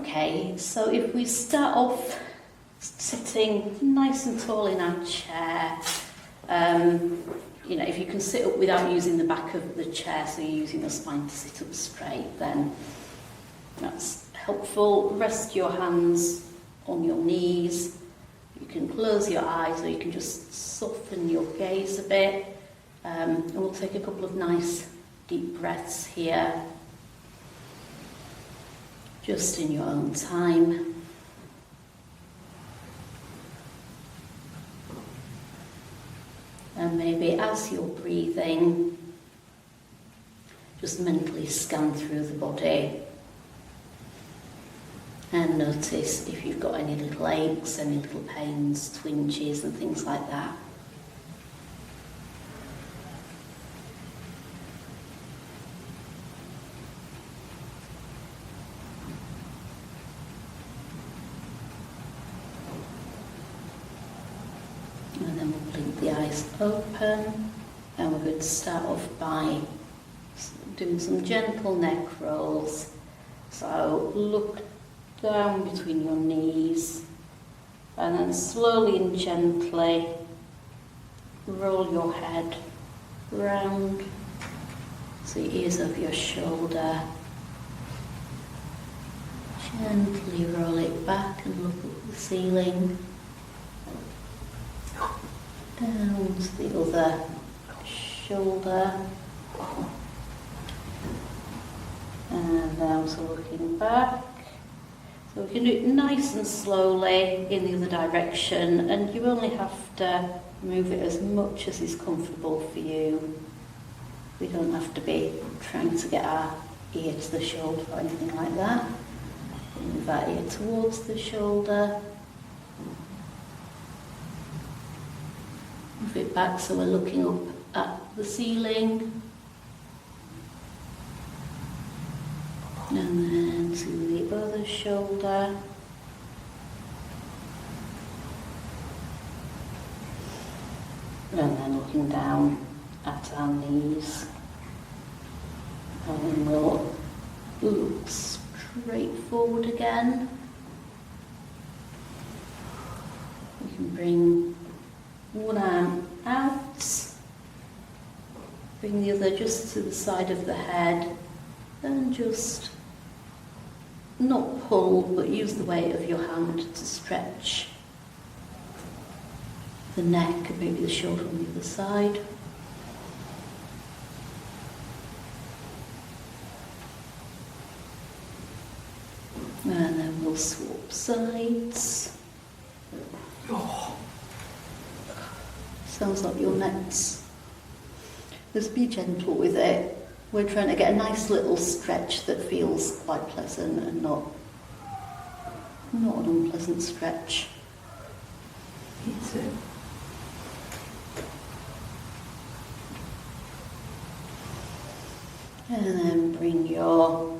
Okay, so if we start off sitting nice and tall in our chair, you know, if you can sit up without using the back of the chair, so you're using the spine to sit up straight, then that's helpful. Rest your hands on your knees. You can close your eyes or you can just soften your gaze a bit. And we'll take a couple of nice deep breaths here, just in your own time. And maybe as you're breathing, just mentally scan through the body and notice if you've got any little aches, any little pains, twinges and things like that. And then we'll blink the eyes open, and we're going to start off by doing some gentle neck rolls. So look down between your knees and then slowly and gently roll your head round so your ears over your shoulder. Gently roll it back and look at the ceiling. Down to the other shoulder. And down to looking back. So we can do it nice and slowly in the other direction, and you only have to move it as much as is comfortable for you. We don't have to be trying to get our ear to the shoulder or anything like that. Move our ear towards the shoulder. Move it back so we're looking up at the ceiling. And then to the other shoulder. And then looking down at our knees. And we'll look straight forward again. We can bring one arm out. Bring the other just to the side of the head. And just not pull, but use the weight of your hand to stretch the neck and maybe the shoulder on the other side. And then we'll swap sides. Oh. Sounds like your neck's. Just be gentle with it. We're trying to get a nice little stretch that feels quite pleasant and not an unpleasant stretch. It's it. And then bring your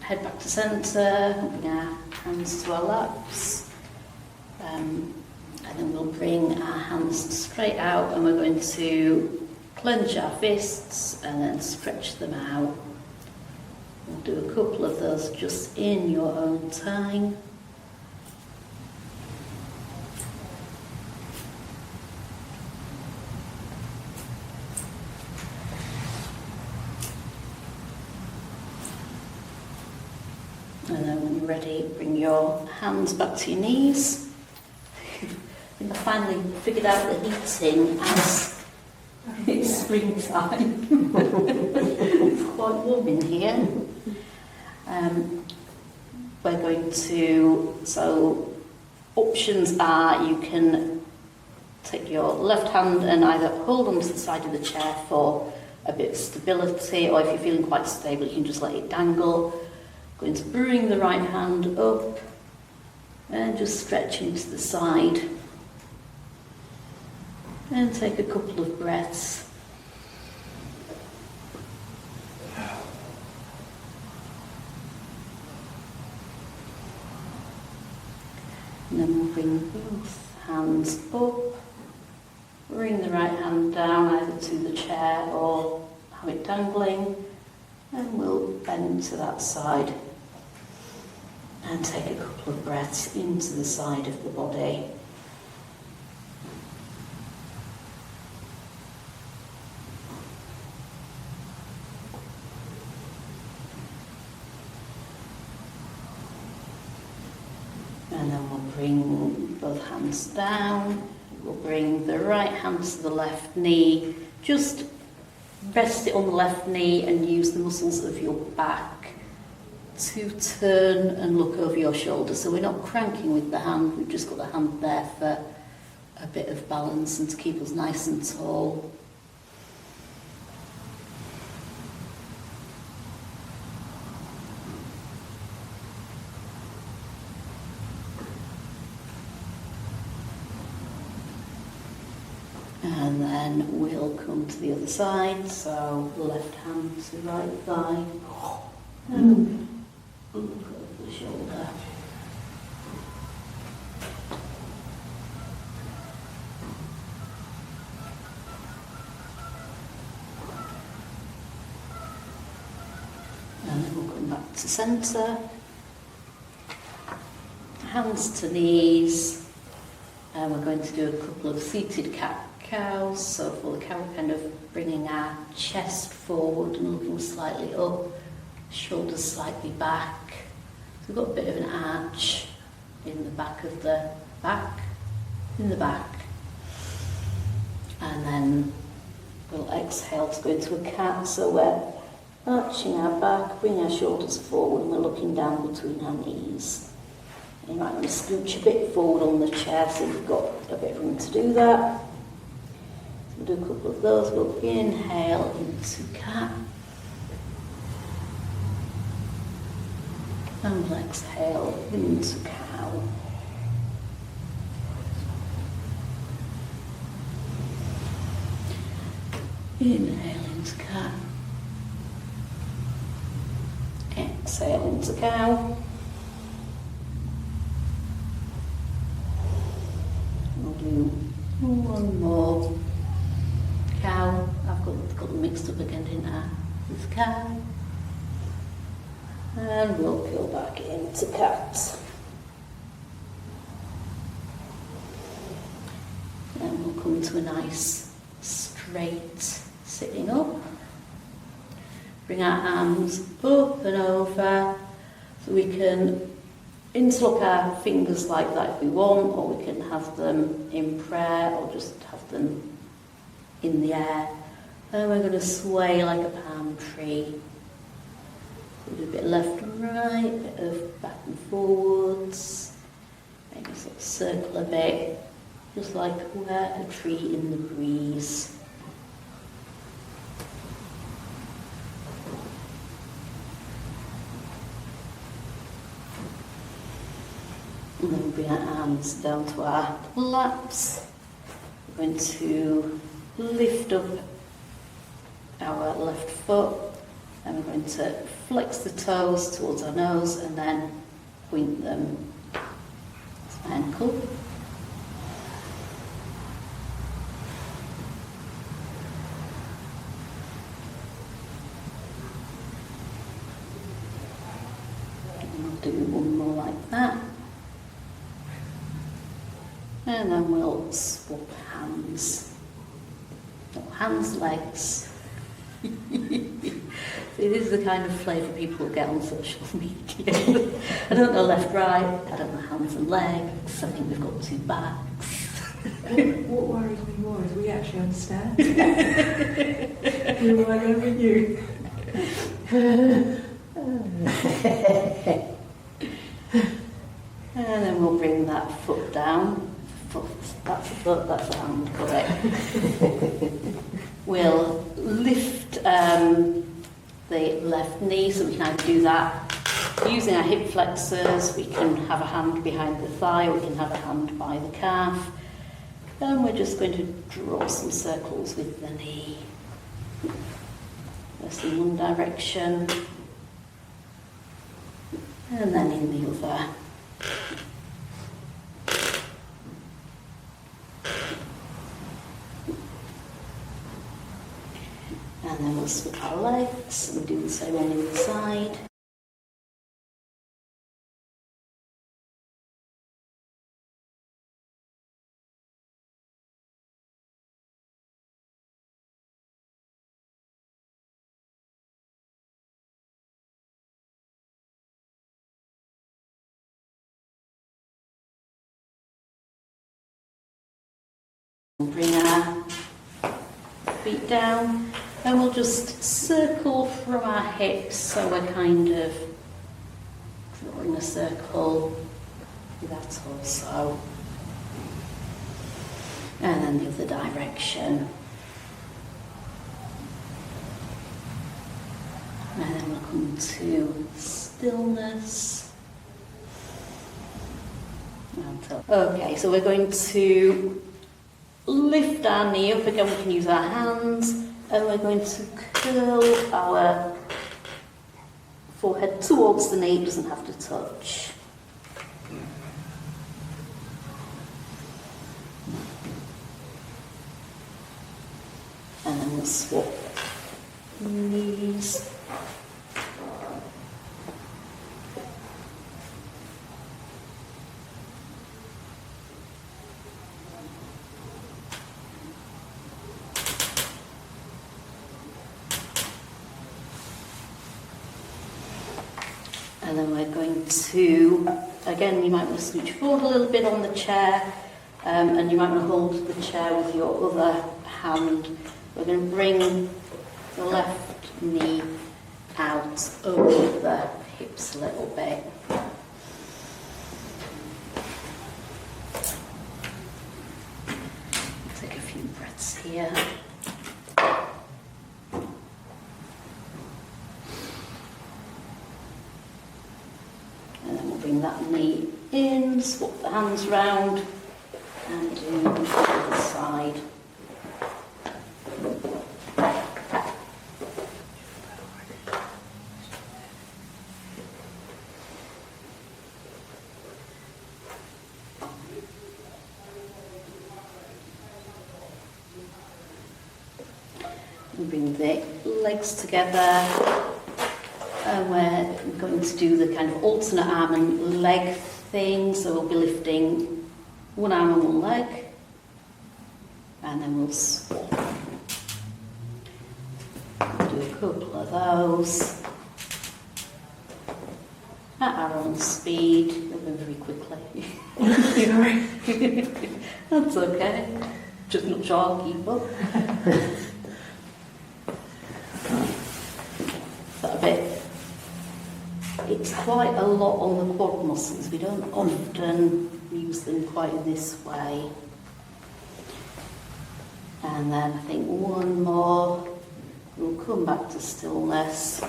head back to centre, bring our hands to our laps. And then we'll bring our hands straight out and we're going to clench our fists and then stretch them out. We'll do a couple of those just in your own time. And then when you're ready, bring your hands back to your knees. I think I finally figured out the heating as it's springtime. It's quite warm in here. We're going to, so options are you can take your left hand and either hold onto the side of the chair for a bit of stability, or if you're feeling quite stable you can just let it dangle. Going to bring the right hand up and just stretching to the side. And take a couple of breaths. And then we'll bring both hands up. Bring the right hand down either to the chair or have it dangling. And we'll bend to that side. And take a couple of breaths into the side of the body. And then we'll bring both hands down. We'll bring the right hand to the left knee. Just rest it on the left knee and use the muscles of your back to turn and look over your shoulder. So we're not cranking with the hand, we've just got the hand there for a bit of balance and to keep us nice and tall. And then we'll come to the other side, so left hand to right thigh, and look over the shoulder. And then we'll come back to centre, hands to knees, and we're going to do a couple of seated cat-cows. So for the cow, we're kind of bringing our chest forward and looking slightly up, shoulders slightly back. So we've got a bit of an arch in the back of the back, and then we'll exhale to go into a cat. So we're arching our back, bring our shoulders forward, and we're looking down between our knees. And you might want to scooch a bit forward on the chair so you've got a bit of room to do that. So we'll do a couple of those. We'll inhale into cat. And we'll exhale into cow. Inhale into cat. Exhale into cow. We'll do one more. Cow. I've got them mixed up again, didn't I? With cow. And we'll go back into cat. Then we'll come to a nice straight sitting up. Bring our arms up and over so we can interlock our fingers like that if we want, or we can have them in prayer or just have them in the air. And we're going to sway like a palm tree. Do a bit left and right, a bit of back and forwards, maybe sort of circle a bit, just like we're a tree in the breeze. And then bring our arms down to our laps. We're going to lift up our left foot. And we're going to flex the toes towards our nose and then point them to my ankle. And we'll do one more like that. And then we'll swap hands. No, hands, legs. It is the kind of flavour people get on social media. I don't know left, right, I don't know hands and legs, I think we've got two backs. What worries me more is we actually understand. We were like over you. And then we'll bring that foot down. That's a foot, that's a hand, got it. We'll lift the left knee, so we can either do that using our hip flexors, we can have a hand behind the thigh, we can have a hand by the calf, and we're just going to draw some circles with the knee. First in one direction, and then in the other. And then we'll swap our legs and do the same on the other side. Bring our feet down, and we'll just circle from our hips, so we're kind of drawing a circle with our torso. And then the other direction. And then we'll come to stillness. Okay, so we're going to lift our knee up again. We can use our hands, and we're going to curl our forehead towards the knee. It doesn't have to touch. And then we'll swap knees. And then we're going to, again, you might want to scooch forward a little bit on the chair, and you might want to hold the chair with your other hand. We're going to bring the left knee out over the hips a little bit. Take a few breaths here. And then we'll bring that knee in, swap the hands round, and do the other side. Bring the legs together, and we're going to do the kind of alternate arm and leg thing. So we'll be lifting one arm and one leg, and then we'll swap. Do a couple of those at our own speed. We'll move very quickly. Sorry. That's okay. Just not sure I'll keep up. It's quite a lot on the quad muscles. We don't often use them quite in this way. And then I think one more. We'll come back to stillness.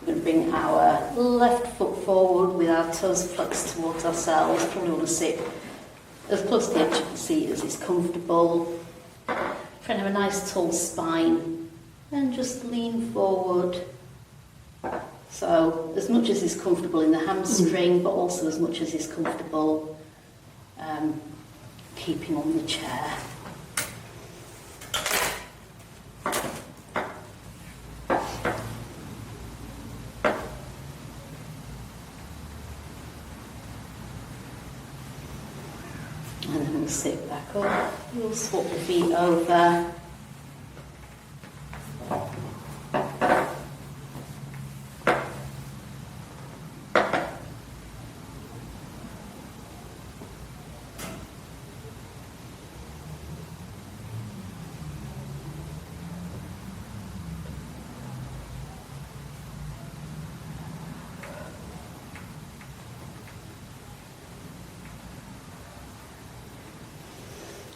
We're going to bring our left foot forward with our toes flexed towards ourselves. Probably want to sit as close to the edge of the seat as is comfortable. Try and have a nice tall spine. And just lean forward. So as much as is comfortable in the hamstring, but also as much as is comfortable keeping on the chair. And then we'll sit back up. We'll swap the feet over.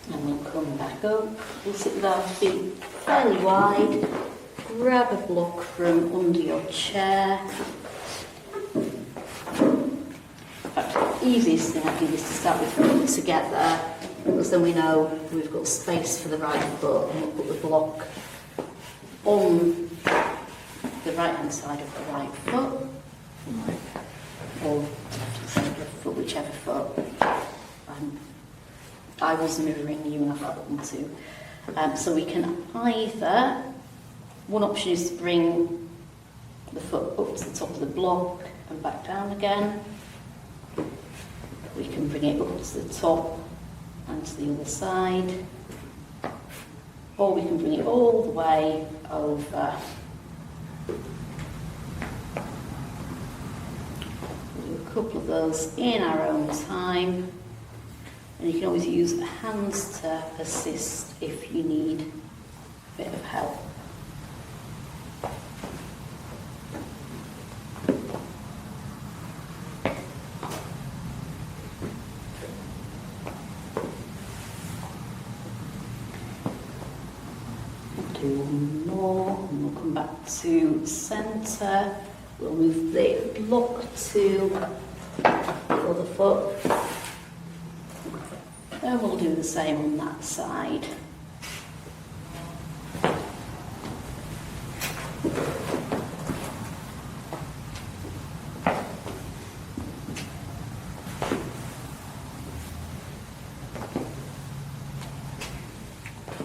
And we'll come back up. We'll sit with our feet fairly wide. Grab a block from under your chair. In fact, the easiest thing I think is to start with feet together, because then we know we've got space for the right foot, and we'll put the block on the right hand side of the right foot, or left side of the foot, whichever foot. I was mirroring you and I forgot them too. So we can either, one option is to bring the foot up to the top of the block and back down again. We can bring it up to the top and to the other side. Or we can bring it all the way over. We'll do a couple of those in our own time. And you can always use hands to assist if you need a bit of help. Do one more and we'll come back to centre. We'll move the block to the other foot. And we'll do the same on that side.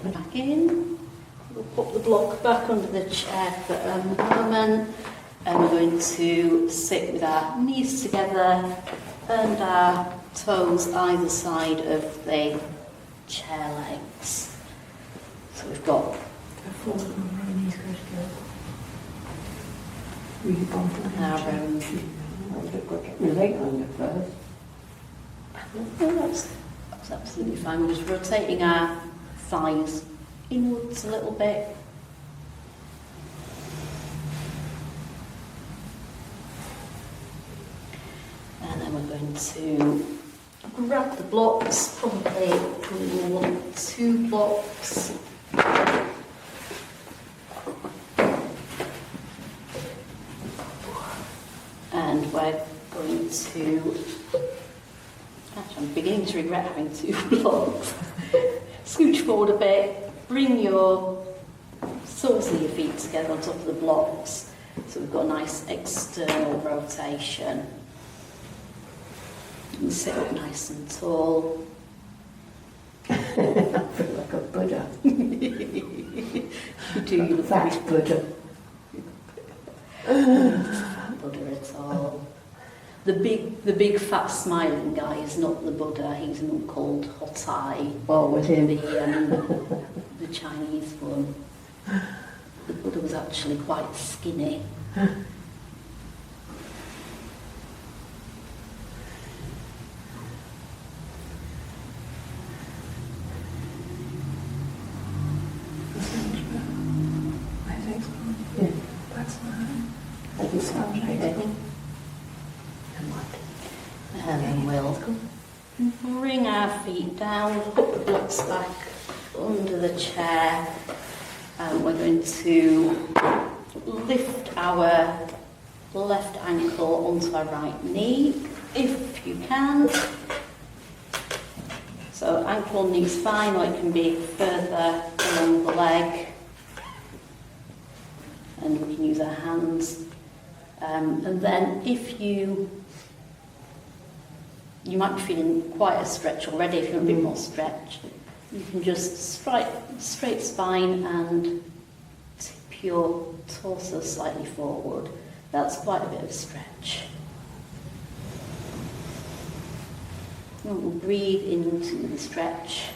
Back in. We'll put the block back under the chair for a moment. And we're going to sit with our knees together and our toes either side of the chair legs. So we've got Your leg under first. that's absolutely fine. We're just rotating our thighs inwards a little bit. And then we're going to grab the blocks, probably we want 2 blocks. And we're going to, actually I'm beginning to regret having 2 blocks. Scooch forward a bit, bring your soles of your feet together on top of the blocks. So we've got a nice external rotation. And sit up nice and tall. I feel like a Buddha. You do, you look Fat like Buddha. fat Buddha at all. The big fat smiling guy is not the Buddha, he's an called Hotai. Oh, with him. The Chinese one. The Buddha was actually quite skinny. Yeah. That's fine. That is sounds right. And then we'll bring our feet down, put the blocks back under the chair, and we're going to lift our left ankle onto our right knee, if you can. So ankle and knee's fine, or it can be further along the leg. And we can use our hands. And then if you might be feeling quite a stretch already, if you want a bit more stretch, you can just straight spine and tip your torso slightly forward. That's quite a bit of stretch. And we'll breathe into the stretch.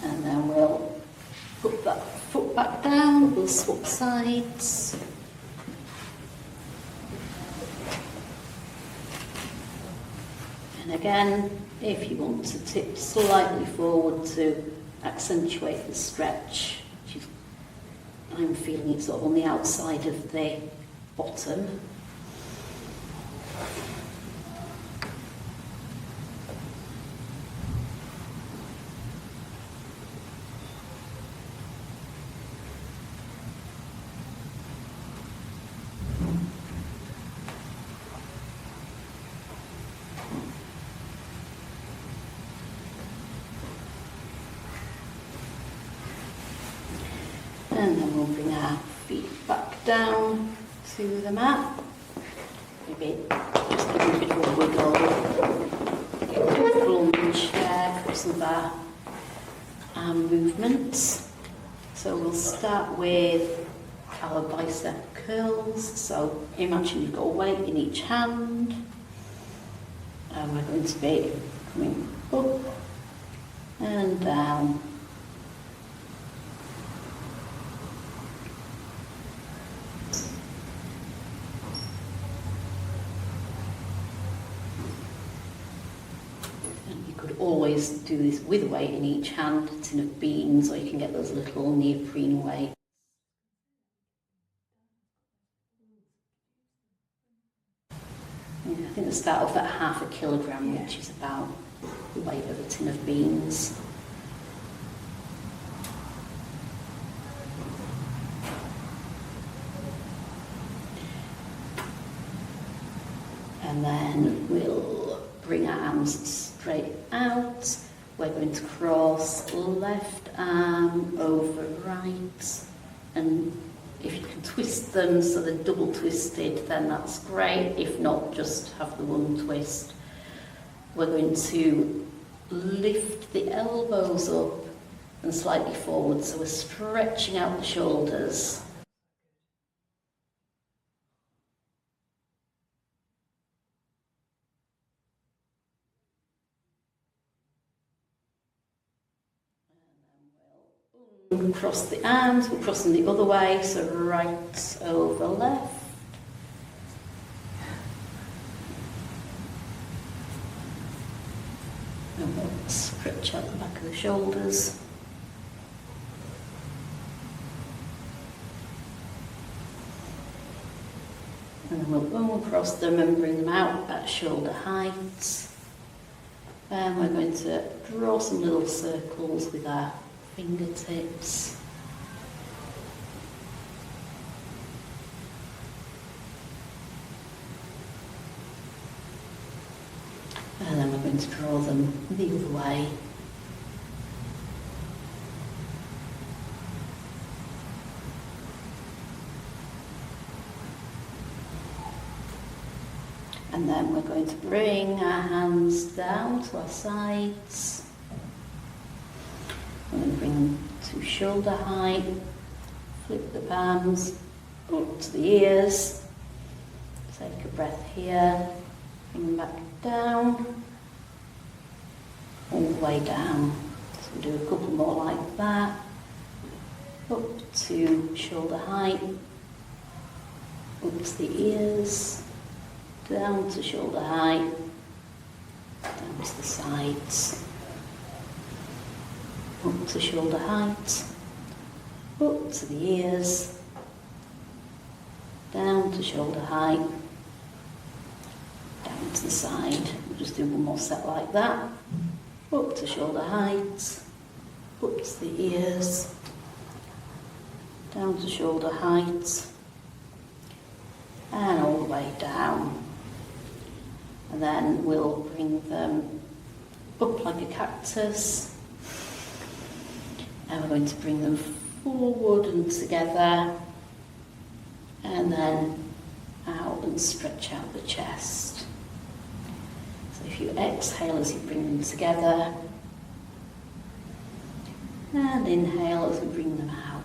And then we'll put that foot back down, we'll swap sides. And again, if you want to tip slightly forward to accentuate the stretch, which is, I'm feeling it sort of on the outside of the bottom. And then we'll bring our feet back down to the mat. Maybe just give a bit of a wiggle. Get comfortable on the chair for some of our arm movements. So we'll start with our bicep curls. So imagine you've got a weight in each hand. And we're going to be coming up and down. could always do this with a weight in each hand, a tin of beans, or you can get those little neoprene weights. Yeah, I think they start off at 1/2 kilogram, which is about the weight of a tin of beans. And then we'll bring our arms straight out. We're going to cross left arm over right, and if you can twist them so they're double twisted, then that's great. If not, just have the one twist. We're going to lift the elbows up and slightly forward, so we're stretching out the shoulders. We'll cross the arms, we'll cross them the other way, so right over left. And we'll stretch out the back of the shoulders. And then we'll go across them and bring them out at shoulder height. And we're going to draw some little circles with our fingertips. And then we're going to draw them the other way. And then we're going to bring our hands down to our sides. We're going to bring them to shoulder height, flip the palms up to the ears, take a breath here, bring them back down, all the way down. So we'll do a couple more like that, up to shoulder height, up to the ears, down to shoulder height, down to the sides. Up to shoulder height, up to the ears, down to shoulder height, down to the side. We'll just do one more set like that. Up to shoulder height, up to the ears, down to shoulder height, and all the way down. And then we'll bring them up like a cactus. And we're going to bring them forward and together, and then out and stretch out the chest. So if you exhale as you bring them together, and inhale as we bring them out.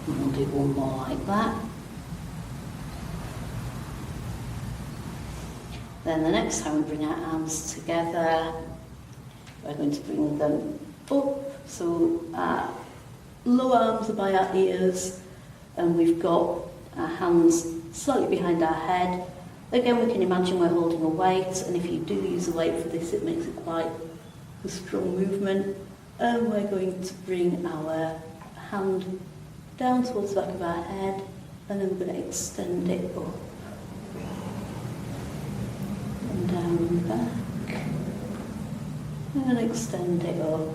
We'll do one more like that. Then the next time we bring our arms together, we're going to bring them up. So our lower arms are by our ears, and we've got our hands slightly behind our head. Again, we can imagine we're holding a weight, and if you do use a weight for this, it makes it quite a strong movement. And we're going to bring our hand down towards the back of our head, and then we're going to extend it up and down and back, and extend it up.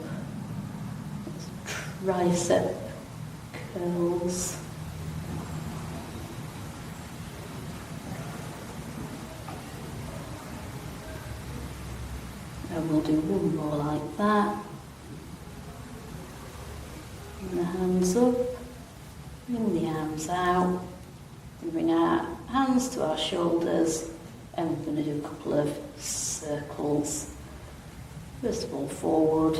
Tricep curls. And we'll do one more like that. Bring the hands up. Bring the arms out, and bring our hands to our shoulders, and we're going to do a couple of circles. First of all, forward,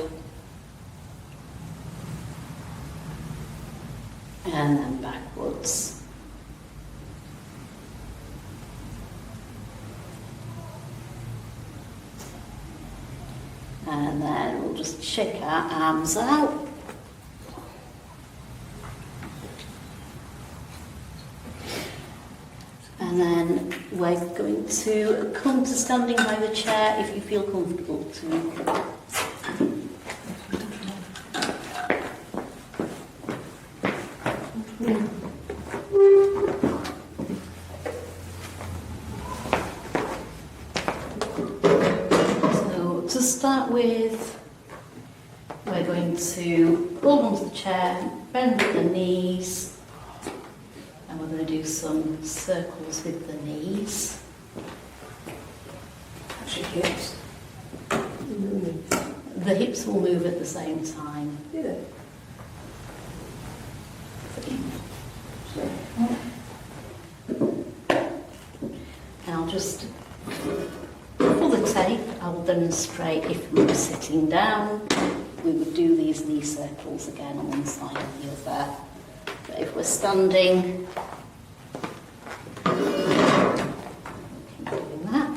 and then backwards. And then then we'll just shake our arms out. And then we're going to come to standing by the chair if you feel comfortable to. So to start with, we're going to hold onto the chair, bend at the knees, and we're going to do some circles with the knees. Actually, hips. The hips will move at the same time. Do they? And I'll just, for the tape, I will demonstrate if we were sitting down, we would do these knee circles again on one side and the other. But if we're standing, keep doing that.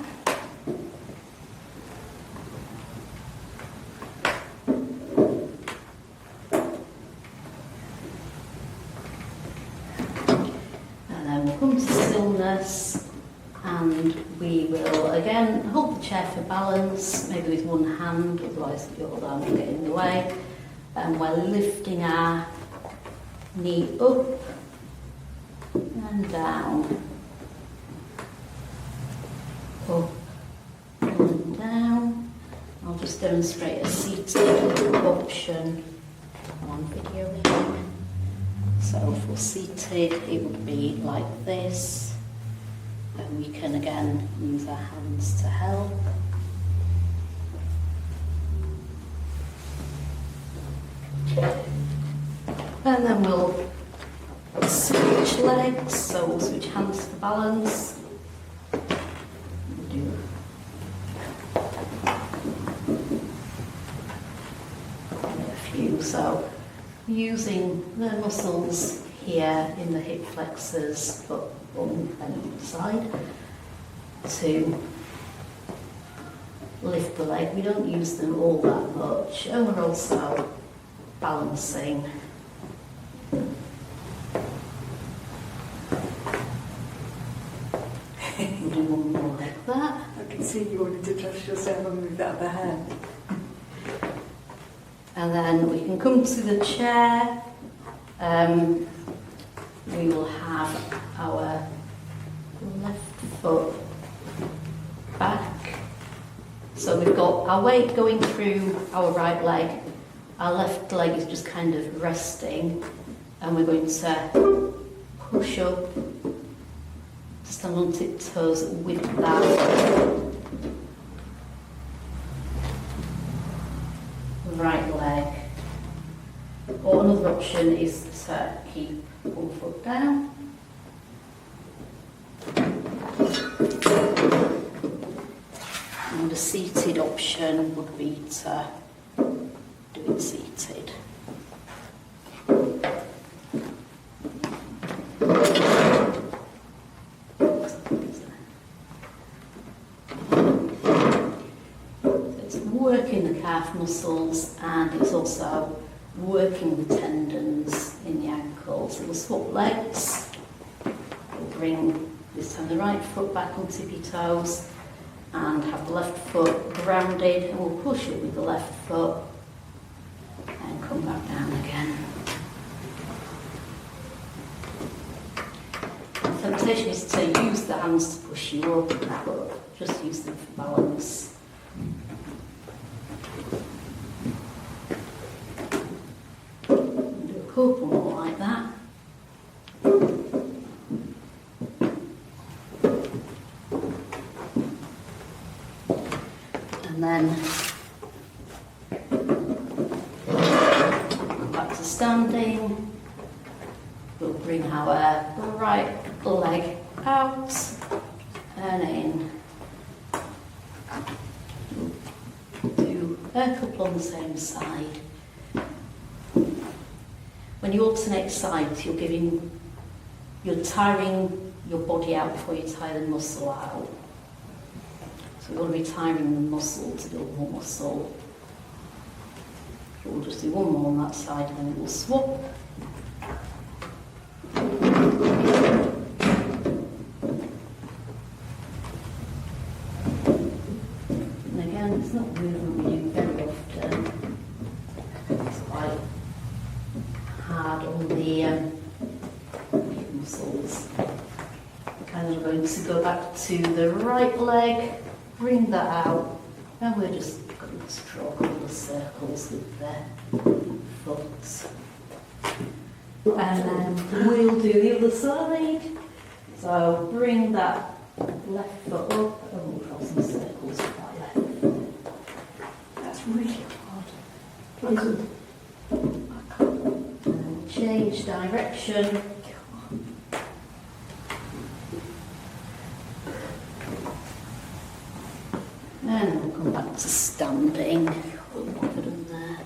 And then we'll come to stillness, and we will again hold the chair for balance, maybe with one hand, otherwise your arm will get in the way. And we're lifting our knee up and down, up and down. I'll just demonstrate a seated option on video here. So if we're seated, it would be like this, and we can again use our hands to help. And then we'll switch legs, so we'll switch hands for balance. Do a few, so using the muscles here in the hip flexors, but on the side, to lift the leg. We don't use them all that much, and we're also balancing. We'll do one more like that. I can see you wanting to trust yourself and move that other hand. And then we can come to the chair. We will have our left foot back. So we've got our weight going through our right leg. Our left leg is just kind of resting. And we're going to push up, stand on tiptoes with that right leg. Or another option is to keep one foot down. And a seated option would be to do it seated. It's working the calf muscles, and it's also working the tendons in the ankles. We'll swap legs. We'll bring this time the right foot back on tippy toes and have the left foot grounded, and we'll push it with the left foot and come back down again. The temptation is to use the hands to push you up, but just use them for balance. Do a couple more like that. And then back to standing. We'll bring our right leg out and in. Do a couple on the same side. When you alternate sides, you're tiring your body out before you tire the muscle out. So we want to be tiring the muscle to build more muscle. we'll just do one more on that side and then we'll swap. And again, it's not movement we do very often. It's quite hard on the hip muscles. We're kind of going to go back to the right leg, bring that out, and we're just going to draw a couple of circles with the foot. And then we'll do the other side. So bring that left foot up and we'll draw some circles with that left foot. That's really hard. And change direction. And we'll come back to standing. Put one foot in there.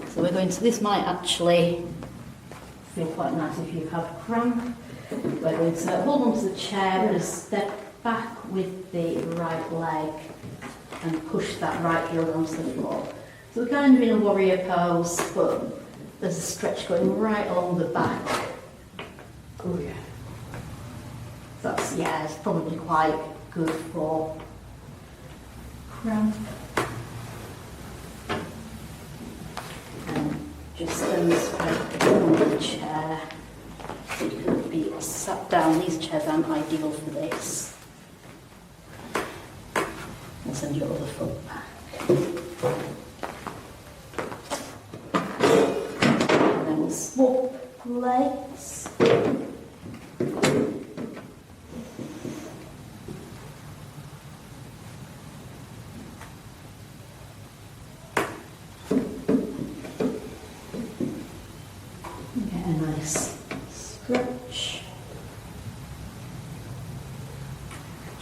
So we're going to, this might actually feel quite nice if you have cramp. We're going to hold onto the chair, we're going to step back with the right leg and push that right heel down to the floor. So we're kind of in a warrior pose, but there's a stretch going right along the back. Oh yeah. That's, yeah, it's probably quite good for cramp. And just then spread on the chair. So you can be sat down. These chairs aren't ideal for this. And send your other foot back. And then we'll swap legs. Get a nice stretch.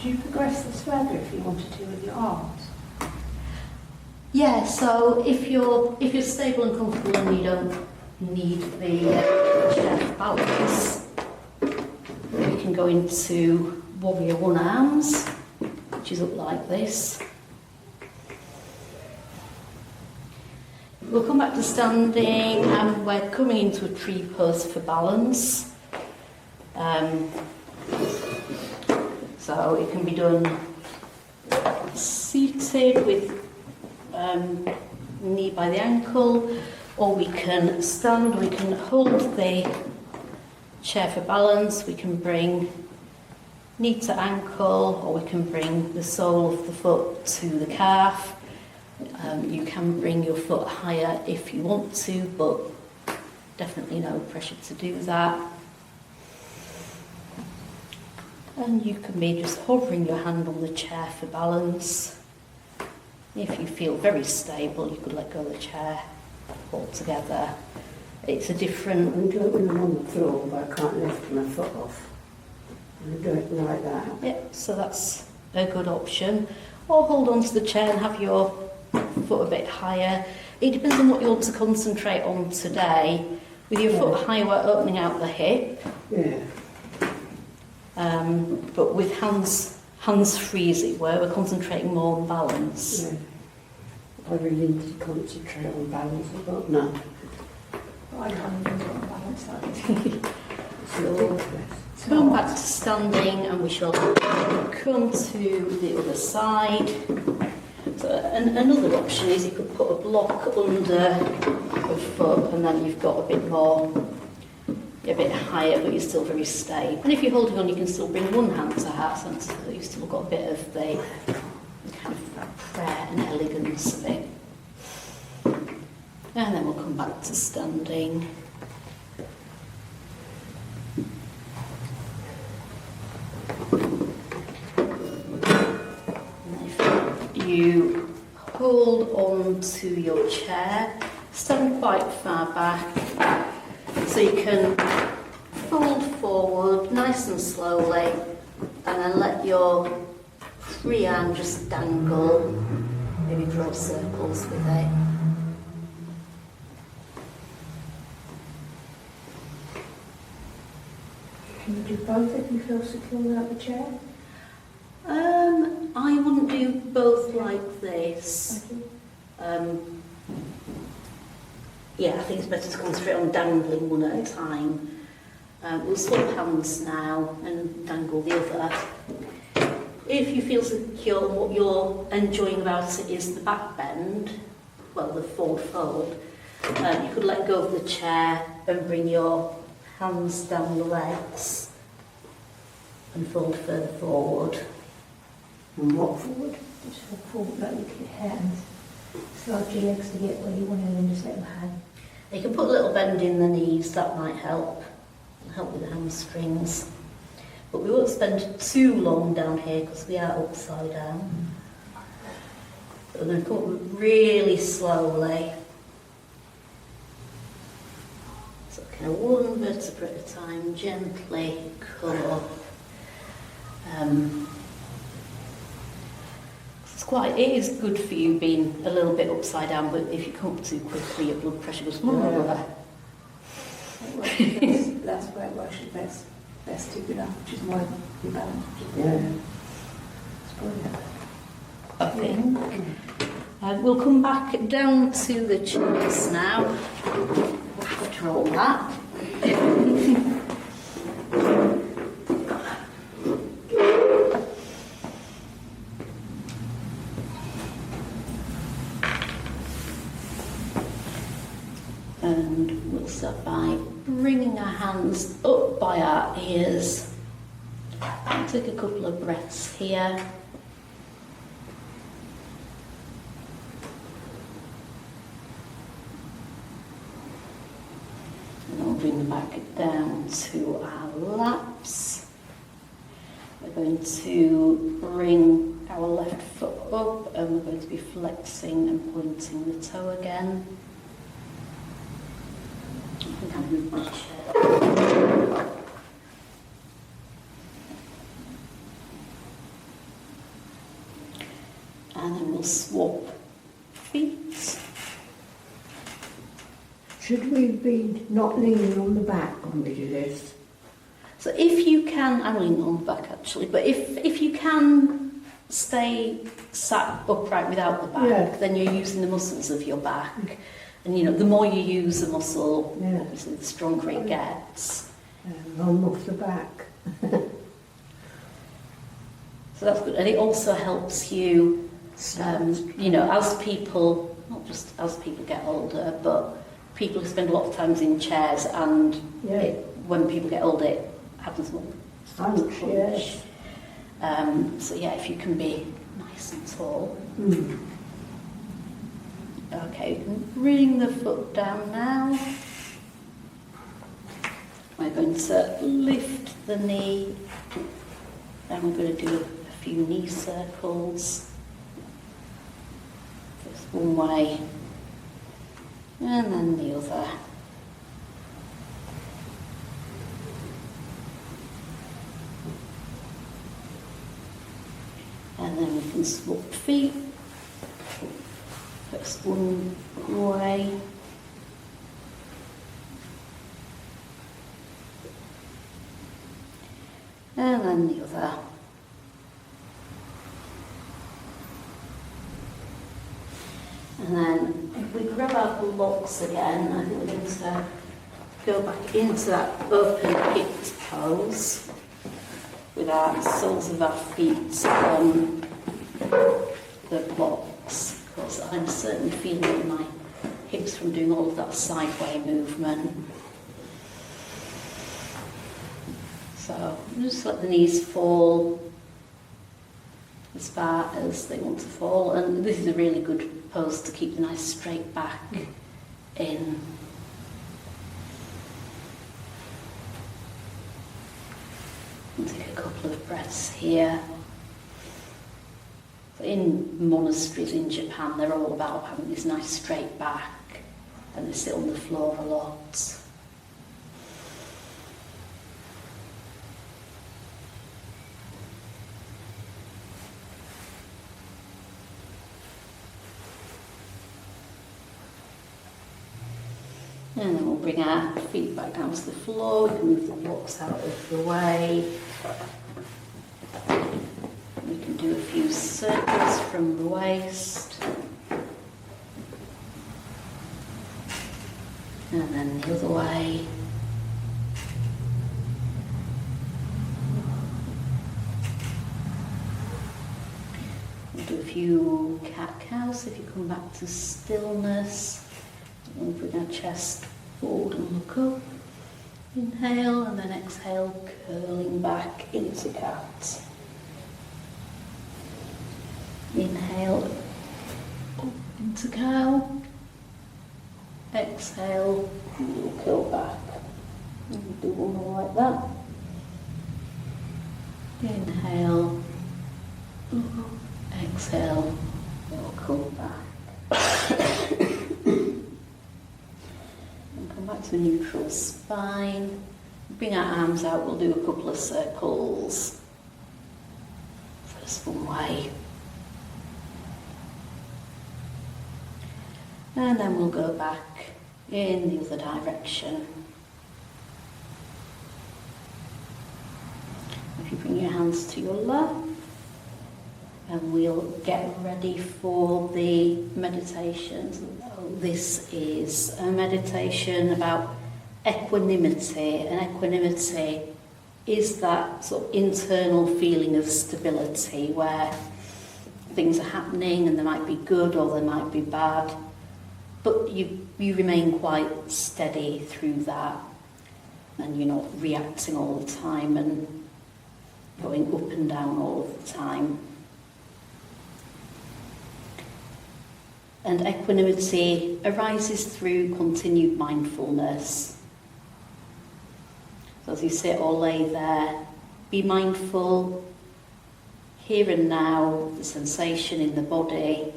Do you progress this further if you wanted to with your arms? Yeah, so if you're stable and comfortable and you don't need the chair for balance, we can go into warrior one arms, which is up like this. We'll come back to standing and we're coming into a tree pose for balance. So it can be done seated with knee by the ankle, or we can stand, we can hold the chair for balance, we can bring knee to ankle, or we can bring the sole of the foot to the calf. You can bring your foot higher if you want to, but definitely no pressure to do that. And you can be just hovering your hand on the chair for balance. If you feel very stable, you could let go of the chair altogether. It's a different... I'm doing it when I'm on the floor, but I can't lift my foot off. I'm doing it like that. Yep, so that's a good option. Or hold on to the chair and have your foot a bit higher. It depends on what you want to concentrate on today. With your foot higher, we're opening out the hip. Yeah. But with hands free, as it were, we're concentrating more on balance. Yeah. I really need to concentrate on balance. I've got none. I can't even do on balance that. It's ridiculous. Come back to standing and we shall come to the other side. So another option is you could put a block under the foot and then you've got a bit bit higher, but you're still very stable. And if you're holding on, you can still bring one hand to heart centre so that you've still got a bit of the kind of prayer and elegance of it. And then we'll come back to standing. You hold on to your chair, stand quite far back, so you can fold forward nice and slowly, and then let your free arm just dangle, maybe draw circles with it. Can you do both of you feel secure without the chair? I wouldn't do both like this. Thank you. Yeah, I think it's better to concentrate on dangling one at a time. We'll swap hands now and dangle the other. If you feel secure, what you're enjoying about it is the back bend, well, the forward fold. You could let go of the chair and bring your hands down the legs and fold further forward. And walk forward. Just walk forward, but look at your hands. Slide your legs to get where you want to, and then just let them hang. You can put a little bend in the knees, that might help with the hamstrings. But we won't spend too long down here because we are upside down. So we're going to come up really slowly. So kind of one vertebra at a time, gently come up. It is good for you being a little bit upside down, but if you come up too quickly, your blood pressure goes lower. That's where it works best to get up, which is why you balance. Yeah. It's brilliant. I think. We'll come back down to the chairs now. After all that. And we'll start by bringing our hands up by our ears. And take a couple of breaths here. And we'll bring them back down to our laps. We're going to bring our left foot up and we're going to be flexing and pointing the toe again. I think I'll move my chair. And then we'll swap feet. Should we be not leaning on the back when we do this? So if you can, I'm leaning on the back actually, but if you can stay sat upright without the back, Yeah. then you're using the muscles of your back. And the more you use the muscle, Yeah. obviously the stronger it gets. I'm off the back. So that's good. And it also helps you, as people, not just as people get older, but people who spend a lot of time in chairs and Yeah. when people get older, it happens more. Hunch, yes. So yeah, if you can be nice and tall. Mm. Okay, you can bring the foot down now. We're going to lift the knee. Then we're going to do a few knee circles. First one way, and then the other. And then we can swap feet. First one way. And then the other. And then if we grab our blocks again, I think we're going to go back into that open hipped pose with our soles of our feet on the blocks. Because I'm certainly feeling my hips from doing all of that sideway movement. So just let the knees fall as far as they want to fall, and this is a really good pose to keep the nice straight back in. And take a couple of breaths here. In monasteries in Japan, they're all about having this nice straight back, and they sit on the floor a lot. And then we'll bring our feet back down to the floor. We can move the blocks out of the way. We can do a few circles from the waist. And then the other way. We'll do a few cat-cows if you come back to stillness. We'll bring our chest forward and look up. Inhale and then exhale, curling back into cat. Inhale, up into cow. Exhale, you'll curl back. And we'll do one more like that. Inhale, exhale, you'll curl back. And come back to a neutral spine. Bring our arms out, we'll do a couple of circles. First one way. And then we'll go back in the other direction. If you bring your hands to your lap, and we'll get ready for the meditation. So this is a meditation about equanimity, and equanimity is that sort of internal feeling of stability where things are happening and they might be good or they might be bad. But you remain quite steady through that, and you're not reacting all the time and going up and down all of the time. And equanimity arises through continued mindfulness. So as you sit or lay there, be mindful here and now, the sensation in the body.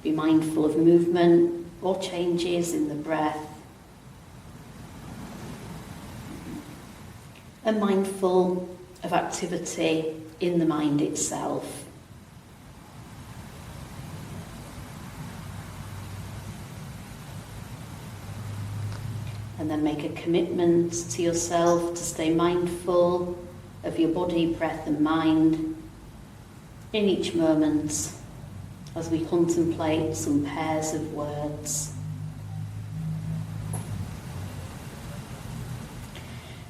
Be mindful of movement or changes in the breath. And mindful of activity in the mind itself. And then make a commitment to yourself to stay mindful of your body, breath and mind in each moment, as we contemplate some pairs of words.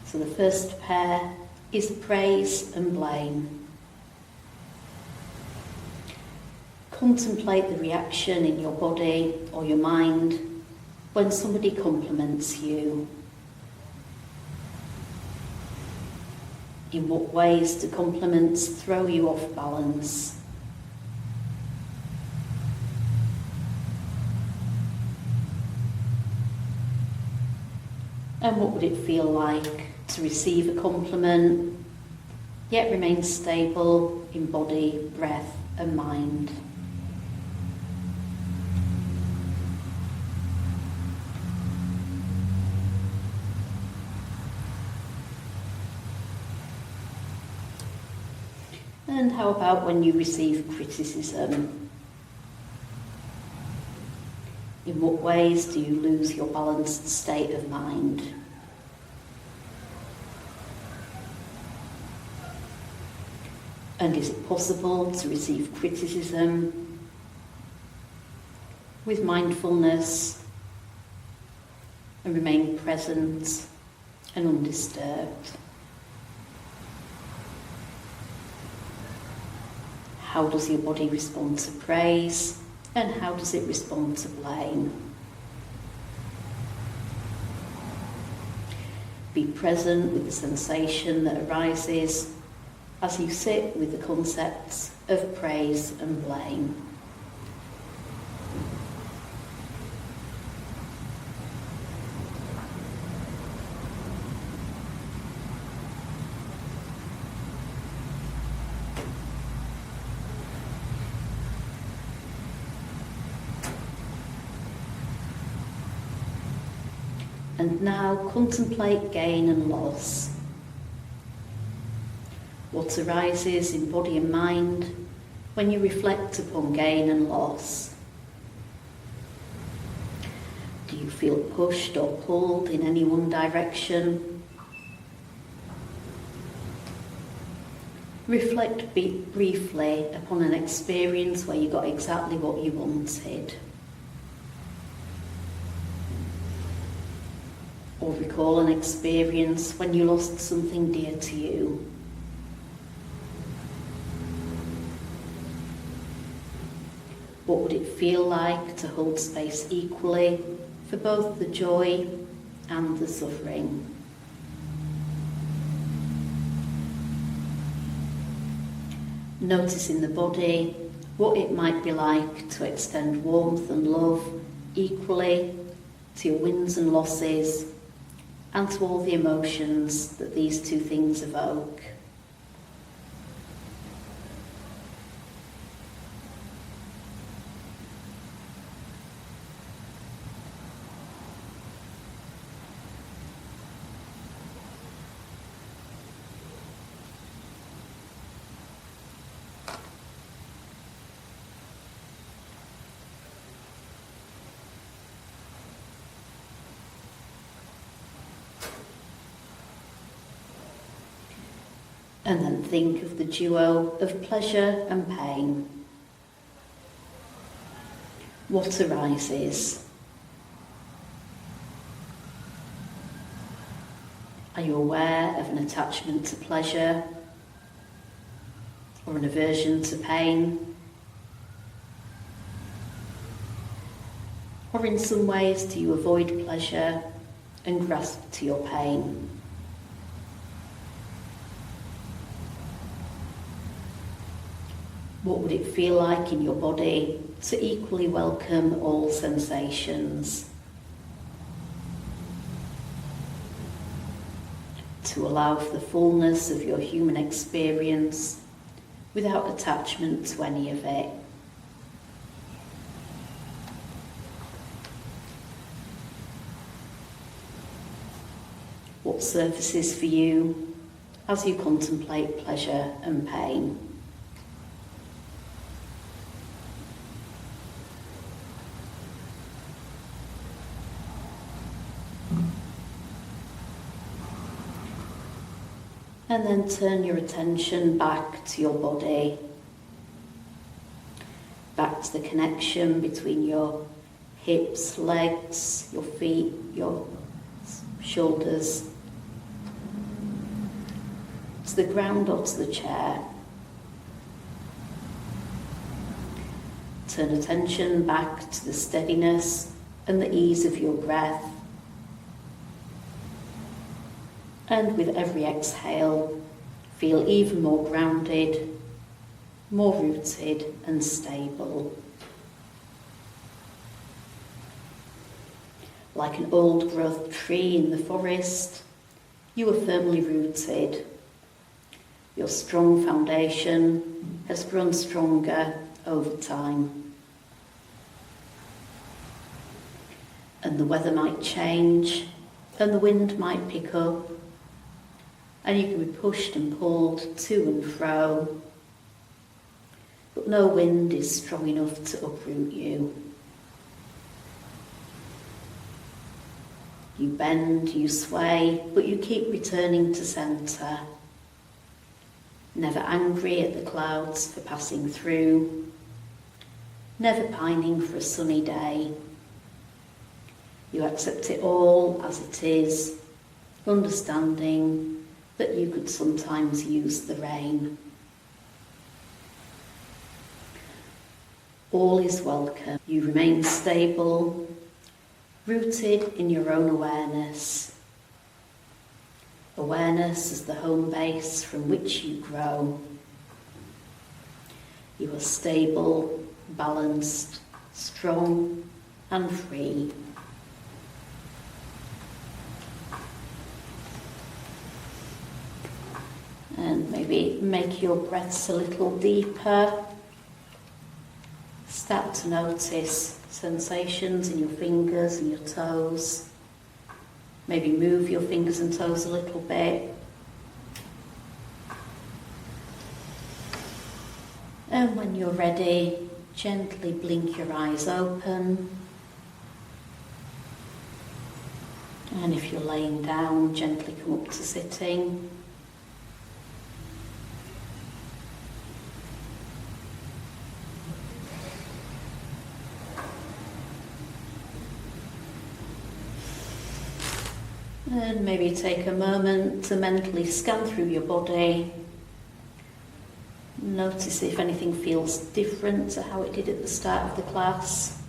So the first pair is praise and blame. Contemplate the reaction in your body or your mind when somebody compliments you. In what ways do compliments throw you off balance? And what would it feel like to receive a compliment, yet remain stable in body, breath and mind? And how about when you receive criticism? In what ways do you lose your balanced state of mind? And is it possible to receive criticism with mindfulness and remain present and undisturbed? How does your body respond to praise? And how does it respond to blame? Be present with the sensation that arises as you sit with the concepts of praise and blame. And now contemplate gain and loss. What arises in body and mind when you reflect upon gain and loss? Do you feel pushed or pulled in any one direction? Reflect briefly upon an experience where you got exactly what you wanted. Or recall an experience when you lost something dear to you. What would it feel like to hold space equally for both the joy and the suffering? Notice in the body what it might be like to extend warmth and love equally to your wins and losses and to all the emotions that these two things evoke. And then think of the duo of pleasure and pain. What arises? Are you aware of an attachment to pleasure or an aversion to pain? Or in some ways do you avoid pleasure and grasp to your pain? What would it feel like in your body to equally welcome all sensations? To allow for the fullness of your human experience without attachment to any of it. What surfaces for you as you contemplate pleasure and pain? And then turn your attention back to your body, back to the connection between your hips, legs, your feet, your shoulders, to the ground or to the chair. Turn attention back to the steadiness and the ease of your breath. And with every exhale, feel even more grounded, more rooted and stable. Like an old-growth tree in the forest, you are firmly rooted. Your strong foundation has grown stronger over time. And the weather might change, and the wind might pick up, and you can be pushed and pulled to and fro, but no wind is strong enough to uproot you. You bend, you sway, but you keep returning to centre, never angry at the clouds for passing through, never pining for a sunny day. You accept it all as it is, understanding that you could sometimes use the rain. All is welcome. You remain stable, rooted in your own awareness. Awareness as the home base from which you grow. You are stable, balanced, strong and free. And maybe make your breaths a little deeper. Start to notice sensations in your fingers and your toes. Maybe move your fingers and toes a little bit. And when you're ready, gently blink your eyes open. And if you're laying down, gently come up to sitting. And maybe take a moment to mentally scan through your body. Notice if anything feels different to how it did at the start of the class.